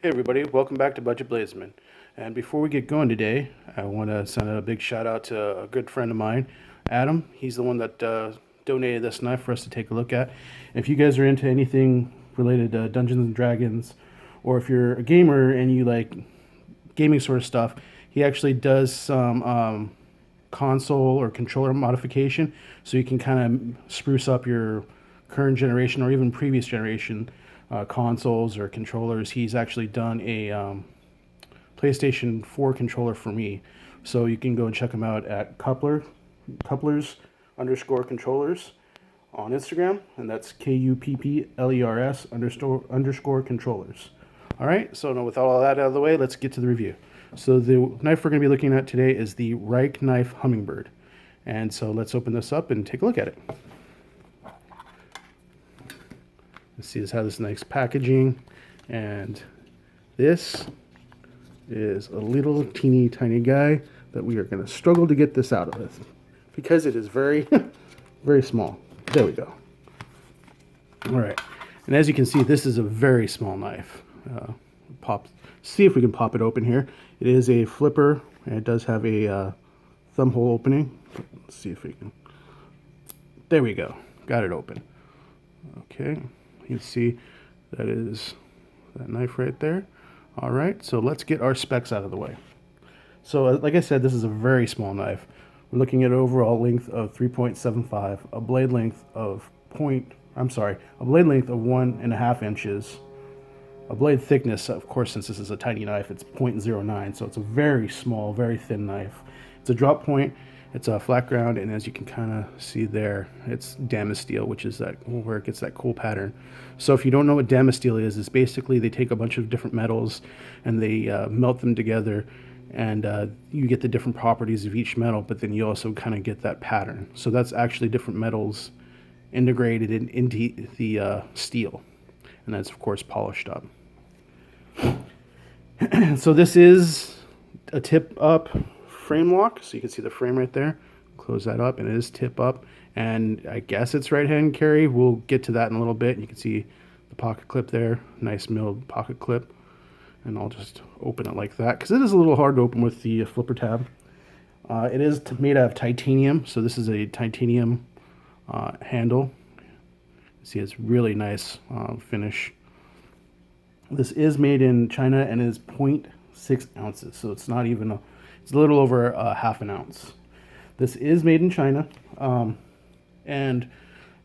Hey everybody, welcome back to Budget Bladesman. And before we get going today, I want to send out a big shout out to a good friend of mine, Adam. He's the one that donated this knife for us to take a look at. If you guys are into anything related to Dungeons and Dragons, or if you're a gamer and you like gaming sort of stuff, he actually does some console or controller modification, so you can kind of spruce up your current generation or even previous generation consoles or controllers. He's actually done a PlayStation 4 controller for me, so you can go and check him out at couplers underscore controllers on Instagram, and that's KUPPLERS underscore controllers. All right, so now with all that out of the way, let's get to the review. So the knife we're going to be looking at today is the Rike knife Hummingbird, and so let's open this up and take a look at it. Let's see, this has this nice packaging, and this is a little teeny tiny guy that we are going to struggle to get this out of it because it is very, very small. There we go. All right, and as you can see, this is a very small knife. See if we can pop it open here. It is a flipper, and it does have a thumb hole opening. Let's see if we can. There we go. Got it open. Okay. You can see that is that knife right there. All right, so let's get our specs out of the way. So like I said, this is a very small knife. We're looking at an overall length of 3.75, a blade length of a blade length of 1.5 inches. A blade thickness, of course, since this is a tiny knife, it's 0.09, so it's a very small, very thin knife. It's a drop point. It's a flat ground, and as you can kind of see there, it's Damasteel, which is that where it gets that cool pattern. So if you don't know what Damasteel is, it's basically they take a bunch of different metals and they melt them together, and you get the different properties of each metal, but then you also kind of get that pattern. So that's actually different metals integrated into the steel, and that's of course polished up. So this is a tip up frame lock, so you can see the frame right there. Close that up, and it is tip up, and I guess it's right hand carry. We'll get to that in a little bit. You can see the pocket clip there, nice milled pocket clip, and I'll just open it like that because it is a little hard to open with the flipper tab. It is made out of titanium, so this is a titanium handle. See, it's really nice finish. This is made in China and is 0.6 ounces, so it's not even it's a little over half an ounce. This is made in China, and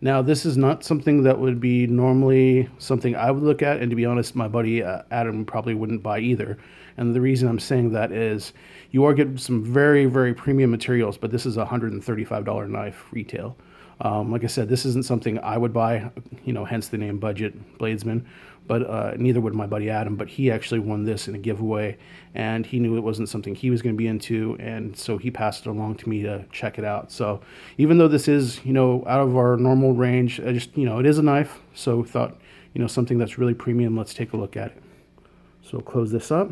now this is not something that would be normally something I would look at, and to be honest, my buddy Adam probably wouldn't buy either. And the reason I'm saying that is you are getting some very, very premium materials, but this is a $135 knife retail. Like I said, this isn't something I would buy, hence the name Budget Bladesman, but neither would my buddy Adam, but he actually won this in a giveaway, and he knew it wasn't something he was going to be into, and so he passed it along to me to check it out. So even though this is, out of our normal range, I just, it is a knife, so we thought, something that's really premium, let's take a look at it. So we'll close this up,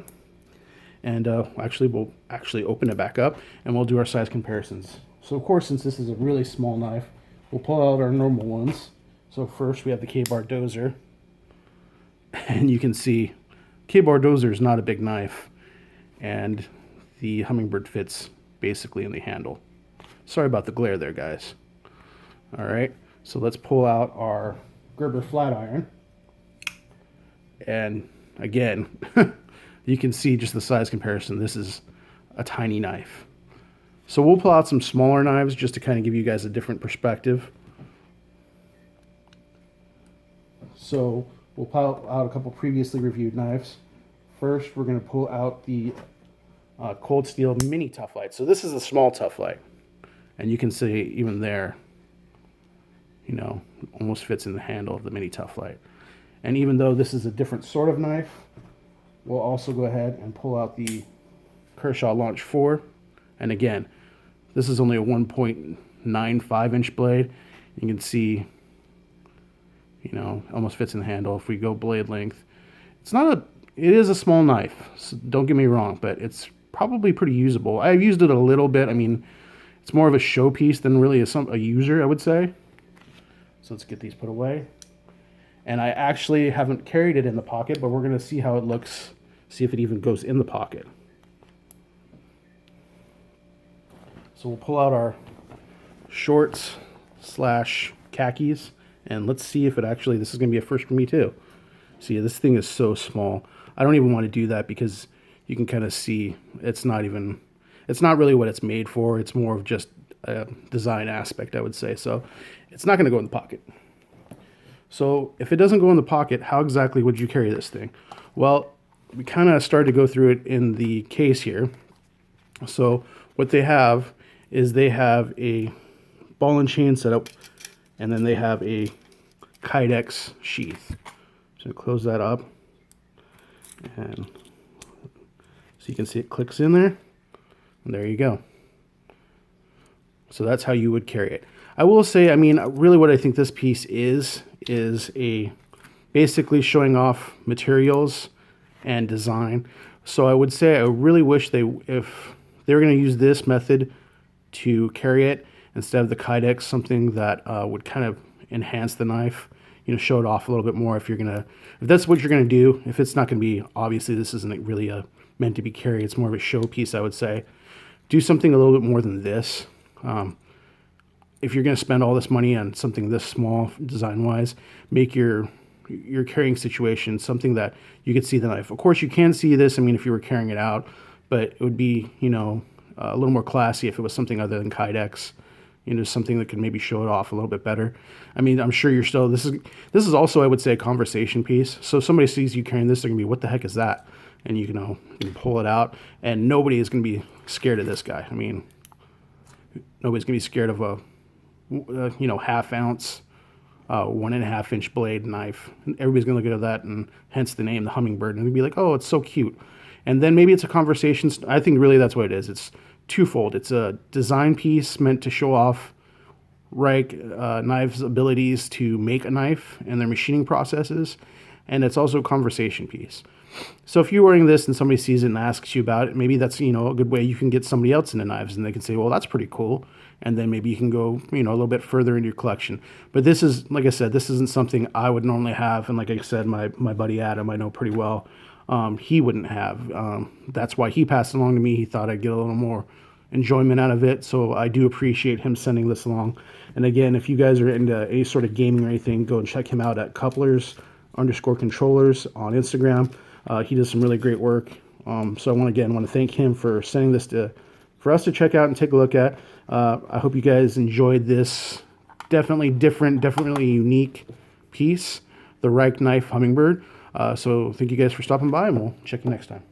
and we'll actually open it back up, and we'll do our size comparisons. So of course, since this is a really small knife, we'll pull out our normal ones. So first we have the K-Bar Dozer. And you can see K-Bar Dozer is not a big knife. And the Hummingbird fits basically in the handle. Sorry about the glare there, guys. All right, so let's pull out our Gerber flat iron. And again, you can see just the size comparison. This is a tiny knife. So we'll pull out some smaller knives just to kind of give you guys a different perspective. So we'll pull out a couple previously reviewed knives. First, we're going to pull out the Cold Steel Mini Tough Light. So this is a small Tough Light. And you can see even there, almost fits in the handle of the Mini Tough Light. And even though this is a different sort of knife, we'll also go ahead and pull out the Kershaw Launch 4. And again, this is only a 1.95 inch blade. You can see, almost fits in the handle. If we go blade length, it is a small knife, so don't get me wrong, but it's probably pretty usable. I've used it a little bit. I mean, it's more of a showpiece than really a user, I would say. So let's get these put away. And I actually haven't carried it in the pocket, but we're going to see how it looks See if it even goes in the pocket. So we'll pull out our shorts slash khakis, and let's see if it actually, this is going to be a first for me too. See, this thing is so small. I don't even want to do that because you can kind of see it's not really what it's made for. It's more of just a design aspect, I would say. So it's not going to go in the pocket. So if it doesn't go in the pocket, how exactly would you carry this thing? Well, we kind of started to go through it in the case here. So what they have is they have a ball and chain setup, and then they have a Kydex sheath. So close that up, and so you can see it clicks in there, and there you go. So that's how you would carry it. I will say, I mean, really what I think this piece is a basically showing off materials and design. So I would say I really wish if they were going to use this method to carry it instead of the Kydex, something that would kind of enhance the knife, you know, show it off a little bit more. If that's what you're going to do, if it's not going to be, obviously this isn't really meant to be carried, it's more of a show piece, I would say. Do something a little bit more than this. If you're going to spend all this money on something this small design-wise, make your carrying situation something that you could see the knife. Of course, you can see this, I mean, if you were carrying it out, but it would be, you know, a little more classy if it was something other than Kydex, you know, something that could maybe show it off a little bit better. I mean, I'm sure you're still, this is also, I would say, a conversation piece. So if somebody sees you carrying this, they're going to be, what the heck is that? And you know, you can pull it out, and nobody is going to be scared of this guy. I mean, nobody's going to be scared of a, you know, half-ounce, 1.5-inch blade knife. Everybody's going to look at that, and hence the name, the Hummingbird, and they'll be like, oh, it's so cute. And then maybe it's a conversation. I think really that's what it is. It's twofold. It's a design piece meant to show off Rike Knives' abilities to make a knife and their machining processes, and it's also a conversation piece. So if you're wearing this and somebody sees it and asks you about it, maybe that's, you know, a good way you can get somebody else into knives, and they can say, well, that's pretty cool. And then maybe you can go, you know, a little bit further into your collection. But this is, like I said, this isn't something I would normally have. And like I said, my buddy Adam, I know pretty well, he wouldn't have. That's why he passed it along to me. He thought I'd get a little more enjoyment out of it. So I do appreciate him sending this along. And again, if you guys are into any sort of gaming or anything, go and check him out at couplers_controllers on Instagram. He does some really great work. So I want to thank him for sending this for us to check out and take a look at. I hope you guys enjoyed this definitely different, definitely unique piece, the Rike Knife Hummingbird. So thank you guys for stopping by, and we'll check you next time.